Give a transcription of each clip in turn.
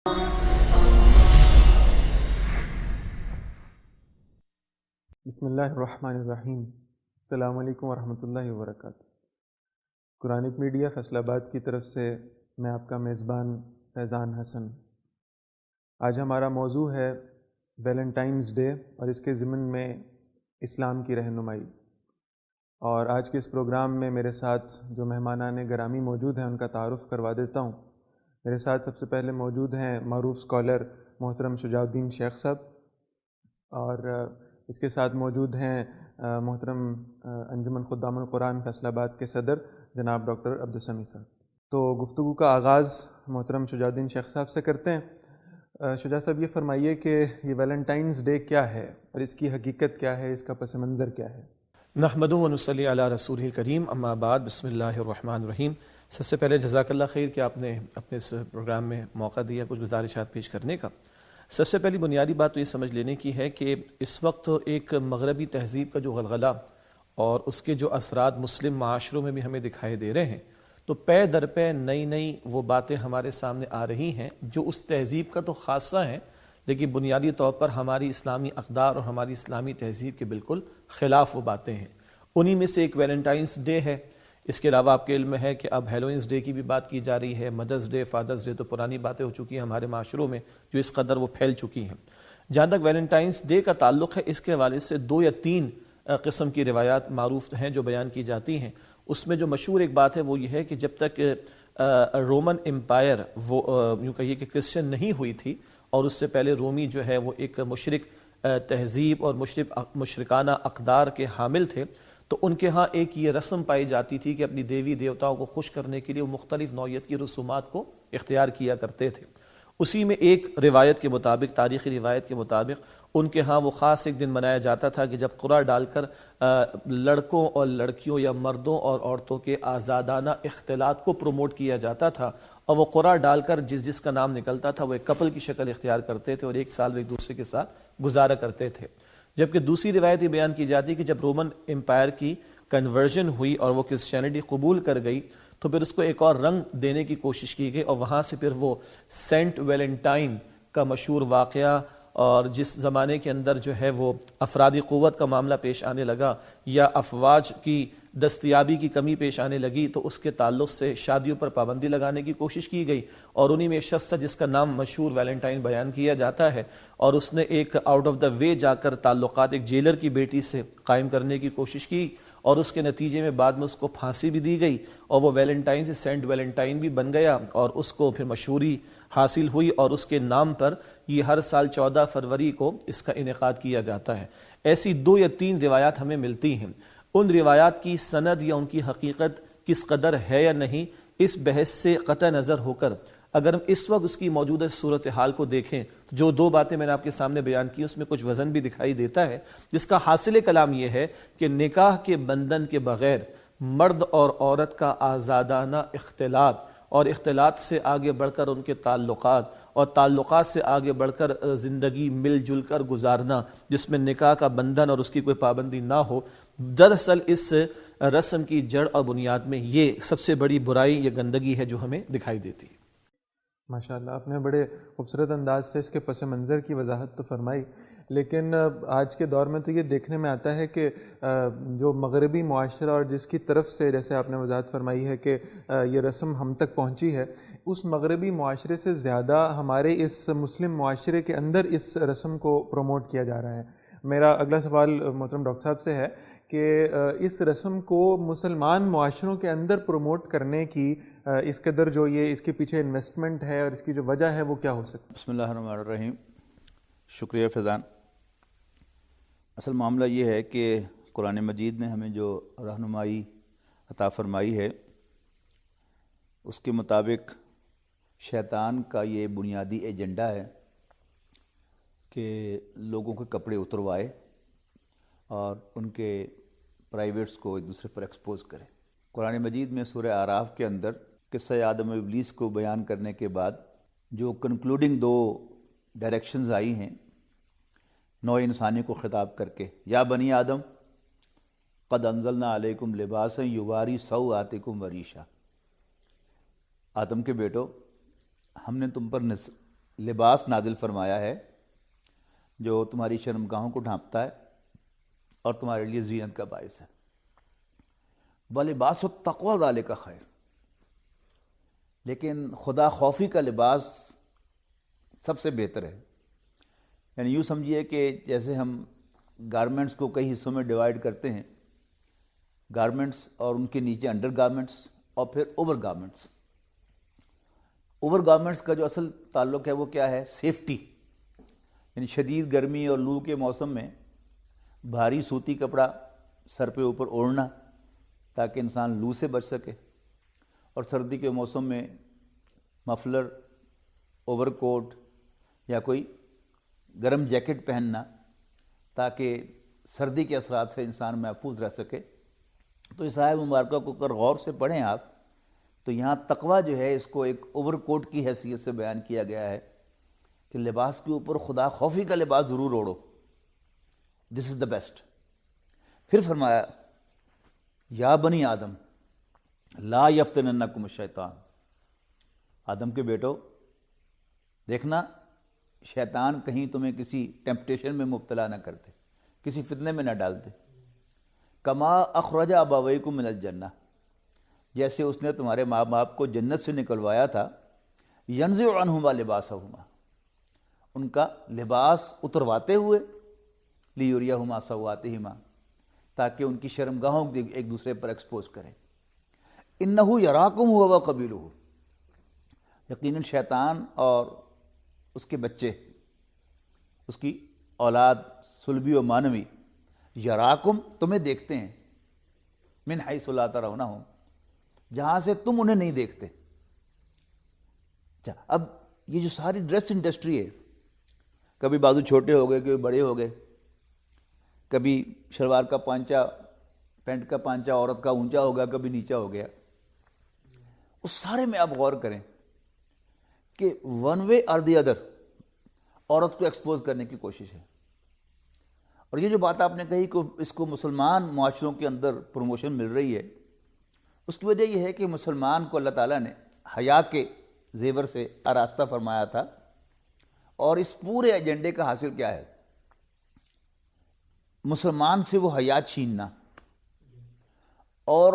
بسم اللہ الرحمن الرحیم۔ السلام علیکم ورحمۃ اللہ وبرکاتہ۔ قرآنک میڈیا فیصل آباد کی طرف سے میں آپ کا میزبان فیضان حسن۔ آج ہمارا موضوع ہے ویلنٹائنز ڈے اور اس کے ضمن میں اسلام کی رہنمائی۔ اور آج کے اس پروگرام میں میرے ساتھ جو مہمانان گرامی موجود ہیں ان کا تعارف کروا دیتا ہوں۔ میرے ساتھ سب سے پہلے موجود ہیں معروف اسکالر محترم شجاع الدین شیخ صاحب، اور اس کے ساتھ موجود ہیں محترم انجمن خدام القرآن فیصل آباد کے صدر جناب ڈاکٹر عبدالسمیع صاحب۔ تو گفتگو کا آغاز محترم شجاع الدین شیخ صاحب سے کرتے ہیں۔ شجاع صاحب، یہ فرمائیے کہ یہ ویلنٹائنز ڈے کیا ہے اور اس کی حقیقت کیا ہے، اس کا پس منظر کیا ہے؟ نحمدہ و نصلی علی رسولہ الکریم، اما بعد، بسم اللہ الرحمن الرحیم۔ سب سے پہلے جزاک اللہ خیر کہ آپ نے اپنے اس پروگرام میں موقع دیا کچھ گزارشات پیش کرنے کا۔ سب سے پہلی بنیادی بات تو یہ سمجھ لینے کی ہے کہ اس وقت ایک مغربی تہذیب کا جو غلغلہ اور اس کے جو اثرات مسلم معاشروں میں بھی ہمیں دکھائی دے رہے ہیں، تو پے در پے نئی نئی وہ باتیں ہمارے سامنے آ رہی ہیں جو اس تہذیب کا تو خاصہ ہیں، لیکن بنیادی طور پر ہماری اسلامی اقدار اور ہماری اسلامی تہذیب کے بالکل خلاف وہ باتیں ہیں۔ انہی میں سے ایک ویلنٹائنز ڈے ہے۔ اس کے علاوہ آپ کے علم میں ہے کہ اب ہیلوئنز ڈے کی بھی بات کی جا رہی ہے، مدرس ڈے، فادرس ڈے تو پرانی باتیں ہو چکی ہیں ہمارے معاشروں میں، جو اس قدر وہ پھیل چکی ہیں۔ جہاں تک ویلنٹائنز ڈے کا تعلق ہے، اس کے حوالے سے 2 یا 3 قسم کی روایات معروف ہیں جو بیان کی جاتی ہیں۔ اس میں جو مشہور ایک بات ہے وہ یہ ہے کہ جب تک رومن امپائر وہ یوں کہیے کہ کرسچن نہیں ہوئی تھی، اور اس سے پہلے رومی جو ہے وہ ایک مشرک تہذیب اور مشرکانہ اقدار کے حامل تھے، تو ان کے ہاں ایک یہ رسم پائی جاتی تھی کہ اپنی دیوی دیوتاؤں کو خوش کرنے کے لیے وہ مختلف نوعیت کی رسومات کو اختیار کیا کرتے تھے۔ اسی میں ایک روایت کے مطابق، تاریخی روایت کے مطابق، ان کے ہاں وہ خاص ایک دن منایا جاتا تھا کہ جب قرعہ ڈال کر لڑکوں اور لڑکیوں یا مردوں اور عورتوں کے آزادانہ اختلاط کو پروموٹ کیا جاتا تھا، اور وہ قرعہ ڈال کر جس کا نام نکلتا تھا وہ ایک کپل کی شکل اختیار کرتے تھے اور 1 سال وہ ایک دوسرے کے ساتھ گزارا کرتے تھے۔ جبکہ دوسری روایت یہ بیان کی جاتی کہ جب رومن امپائر کی کنورژن ہوئی اور وہ کرسچینٹی قبول کر گئی، تو پھر اس کو ایک اور رنگ دینے کی کوشش کی گئی، اور وہاں سے پھر وہ سینٹ ویلنٹائن کا مشہور واقعہ، اور جس زمانے کے اندر جو ہے وہ افرادی قوت کا معاملہ پیش آنے لگا یا افواج کی دستیابی کی کمی پیش آنے لگی، تو اس کے تعلق سے شادیوں پر پابندی لگانے کی کوشش کی گئی، اور انہی میں ایک شخص جس کا نام مشہور ویلنٹائن بیان کیا جاتا ہے، اور اس نے ایک آؤٹ آف دا وے جا کر تعلقات ایک جیلر کی بیٹی سے قائم کرنے کی کوشش کی، اور اس کے نتیجے میں بعد میں اس کو پھانسی بھی دی گئی، اور وہ ویلنٹائن سے سینٹ ویلنٹائن بھی بن گیا، اور اس کو پھر مشہوری حاصل ہوئی، اور اس کے نام پر یہ ہر سال 14 فروری کو اس کا انعقاد کیا جاتا ہے۔ ایسی 2 یا 3 روایات ہمیں ملتی ہیں۔ ان روایات کی سند یا ان کی حقیقت کس قدر ہے یا نہیں، اس بحث سے قطع نظر ہو کر اگر ہم اس وقت اس کی موجودہ صورتحال کو دیکھیں، جو 2 باتیں میں نے آپ کے سامنے بیان کی اس میں کچھ وزن بھی دکھائی دیتا ہے، جس کا حاصل کلام یہ ہے کہ نکاح کے بندھن کے بغیر مرد اور عورت کا آزادانہ اختلاط، اور اختلاط سے آگے بڑھ کر ان کے تعلقات، اور تعلقات سے آگے بڑھ کر زندگی مل جل کر گزارنا جس میں نکاح کا بندھن اور اس کی کوئی پابندی نہ ہو، دراصل اس رسم کی جڑ اور بنیاد میں یہ سب سے بڑی برائی یا گندگی ہے جو ہمیں دکھائی دیتی ہے۔ ماشاءاللہ، آپ نے بڑے خوبصورت انداز سے اس کے پس منظر کی وضاحت تو فرمائی، لیکن آج کے دور میں تو یہ دیکھنے میں آتا ہے کہ جو مغربی معاشرہ اور جس کی طرف سے جیسے آپ نے وضاحت فرمائی ہے کہ یہ رسم ہم تک پہنچی ہے، اس مغربی معاشرے سے زیادہ ہمارے اس مسلم معاشرے کے اندر اس رسم کو پروموٹ کیا جا رہا ہے۔ میرا اگلا سوال محترم ڈاکٹر صاحب سے ہے کہ اس رسم کو مسلمان معاشروں کے اندر پروموٹ کرنے کی اس قدر جو یہ اس کے پیچھے انویسٹمنٹ ہے اور اس کی جو وجہ ہے وہ کیا ہو سکتی ہے؟ بسم اللہ الرحمن الرحیم۔ شکریہ فیضان۔ اصل معاملہ یہ ہے کہ قرآن مجید نے ہمیں جو رہنمائی عطا فرمائی ہے اس کے مطابق شیطان کا یہ بنیادی ایجنڈا ہے کہ لوگوں کے کپڑے اتروائے اور ان کے پرائیویٹس کو ایک دوسرے پر ایکسپوز کرے۔ قرآن مجید میں سورہ اعراف کے اندر قصہ آدم و ابلیس کو بیان کرنے کے بعد جو کنکلوڈنگ 2 ڈائریکشنز آئی ہیں نوع انسانی کو خطاب کر کے، یا بنی آدم قد انزلنا علیکم لباسا یواری سوآتکم وریشا، آدم کے بیٹو ہم نے تم پر لباس نازل فرمایا ہے جو تمہاری شرمگاہوں کو ڈھانپتا ہے اور تمہارے لیے زینت کا باعث ہے. وَلِبَاسُ التَّقْوَىٰ ذَلِكَ خَيْرٌ. لیکن خدا خوفی کا لباس سب سے بہتر ہے. یعنی یوں سمجھیے کہ جیسے ہم گارمنٹس کو کئی حصوں میں ڈیوائیڈ کرتے ہیں، گارمنٹس اور ان کے نیچے انڈر گارمنٹس اور پھر اوور گارمنٹس. اوور گارمنٹس کا جو اصل تعلق ہے وہ کیا ہے؟ سیفٹی. یعنی شدید گرمی اور لو کے موسم میں بھاری سوتی کپڑا سر پہ اوپر اوڑھنا تاکہ انسان لو سے بچ سکے، اور سردی کے موسم میں مفلر، اوور کوٹ یا کوئی گرم جیکٹ پہننا تاکہ سردی کے اثرات سے انسان محفوظ رہ سکے. تو اس آیت مبارکہ کو اگر غور سے پڑھیں آپ تو یہاں تقویٰ جو ہے اس کو ایک اوور کوٹ کی حیثیت سے بیان کیا گیا ہے کہ لباس کے اوپر خدا خوفی کا لباس ضرور اوڑھو. دس از دا بیسٹ. پھر فرمایا یا بنی آدم لا یفتننکم الشیطان. آدم کے بیٹو دیکھنا شیطان کہیں تمہیں کسی ٹیمپٹیشن میں مبتلا نہ کر دے، کسی فتنے میں نہ ڈال دے. کما اخرج ابویکم من الجنہ، جیسے اس نے تمہارے ماں باپ کو جنت سے نکلوایا تھا. ینزع عنہما لباسہما، ان کا لباس اترواتے ہوئے، لیریہما سوآتہما، تاکہ ان کی شرمگاہوں کو ایک دوسرے پر ایکسپوز کریں. انہ یراکم ہوا وقبیلہ، یقیناً شیطان اور اس کے بچے، اس کی اولاد صلبی و مانوی، یراکم تمہیں دیکھتے ہیں، من حیث لا ترونہم، جہاں سے تم انہیں نہیں دیکھتے. اچھا، اب یہ جو ساری ڈریس انڈسٹری ہے، کبھی بازو چھوٹے ہو گئے، کبھی بڑے ہو گئے، کبھی شلوار کا پانچا، پینٹ کا پانچا عورت کا اونچا ہو گیا، کبھی نیچا ہو گیا. اس سارے میں آپ غور کریں کہ ون وے اور دی ادر عورت کو ایکسپوز کرنے کی کوشش ہے. اور یہ جو بات آپ نے کہی کہ اس کو مسلمان معاشروں کے اندر پروموشن مل رہی ہے، اس کی وجہ یہ ہے کہ مسلمان کو اللہ تعالیٰ نے حیا کے زیور سے آراستہ فرمایا تھا. اور اس پورے ایجنڈے کا حاصل کیا ہے؟ مسلمان سے وہ حیا چھیننا، اور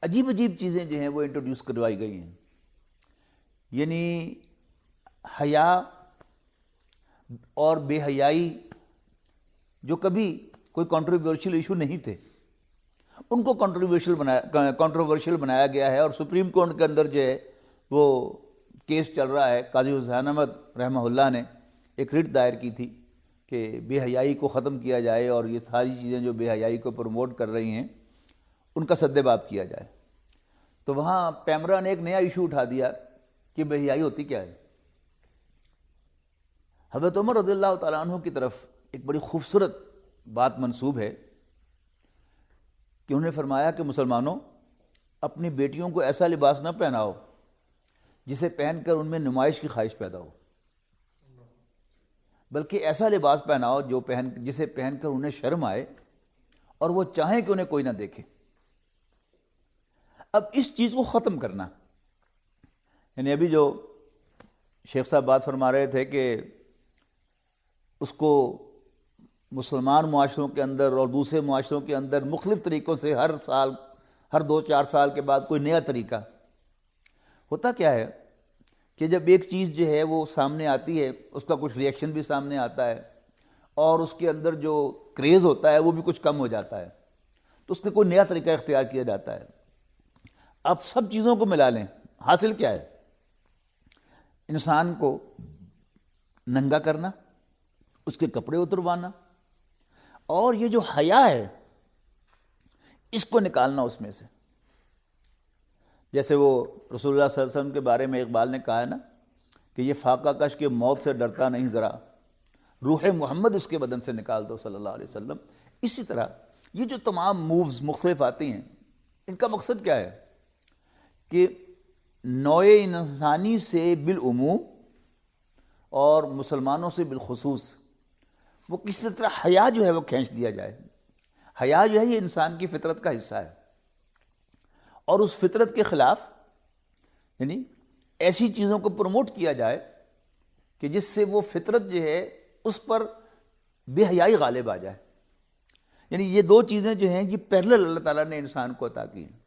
عجیب عجیب چیزیں جو ہیں وہ انٹروڈیوس کروائی گئی ہیں. یعنی حیا اور بے حیائی جو کبھی کوئی کنٹروورشل ایشو نہیں تھے، ان کو کنٹروورشل بنایا گیا ہے. اور سپریم کورٹ کے اندر جو ہے وہ کیس چل رہا ہے. قاضی حسین احمد رحمہ اللہ نے ایک رٹ دائر کی تھی کہ بے حیائی کو ختم کیا جائے، اور یہ ساری چیزیں جو بے حیائی کو پروموٹ کر رہی ہیں ان کا سد باب کیا جائے. تو وہاں پیمرا نے ایک نیا ایشو اٹھا دیا کہ بے حیائی ہوتی کیا ہے. حضرت عمر رضی اللہ تعالیٰ عنہ کی طرف ایک بڑی خوبصورت بات منسوب ہے کہ انہوں نے فرمایا کہ مسلمانوں، اپنی بیٹیوں کو ایسا لباس نہ پہناؤ جسے پہن کر ان میں نمائش کی خواہش پیدا ہو، بلکہ ایسا لباس پہناؤ جسے پہن کر انہیں شرم آئے اور وہ چاہیں کہ انہیں کوئی نہ دیکھے. اب اس چیز کو ختم کرنا، یعنی ابھی جو شیخ صاحب بات فرما رہے تھے کہ اس کو مسلمان معاشروں کے اندر اور دوسرے معاشروں کے اندر مختلف طریقوں سے ہر سال، ہر 2-4 سال کے بعد کوئی نیا طریقہ. ہوتا کیا ہے کہ جب ایک چیز جو ہے وہ سامنے آتی ہے، اس کا کچھ ریئیکشن بھی سامنے آتا ہے، اور اس کے اندر جو کریز ہوتا ہے وہ بھی کچھ کم ہو جاتا ہے، تو اس نے کوئی نیا طریقہ اختیار کیا جاتا ہے. آپ سب چیزوں کو ملا لیں، حاصل کیا ہے؟ انسان کو ننگا کرنا، اس کے کپڑے اتروانا، اور یہ جو حیا ہے اس کو نکالنا اس میں سے. جیسے وہ رسول اللہ صلی اللہ علیہ وسلم کے بارے میں اقبال نے کہا ہے نا کہ یہ فاقہ کش کے موت سے ڈرتا نہیں ذرا، روح محمد اس کے بدن سے نکال دو صلی اللہ علیہ وسلم. اسی طرح یہ جو تمام مووز مختلف آتی ہیں، ان کا مقصد کیا ہے کہ نوع انسانی سے بالعموم اور مسلمانوں سے بالخصوص وہ کسی طرح حیا جو ہے وہ کھینچ دیا جائے. حیا جو ہے یہ انسان کی فطرت کا حصہ ہے، اور اس فطرت کے خلاف یعنی ایسی چیزوں کو پروموٹ کیا جائے کہ جس سے وہ فطرت جو ہے اس پر بے حیائی غالب آ جائے. یعنی یہ دو چیزیں جو ہیں یہ پیرلل اللہ تعالیٰ نے انسان کو عطا کی ہیں.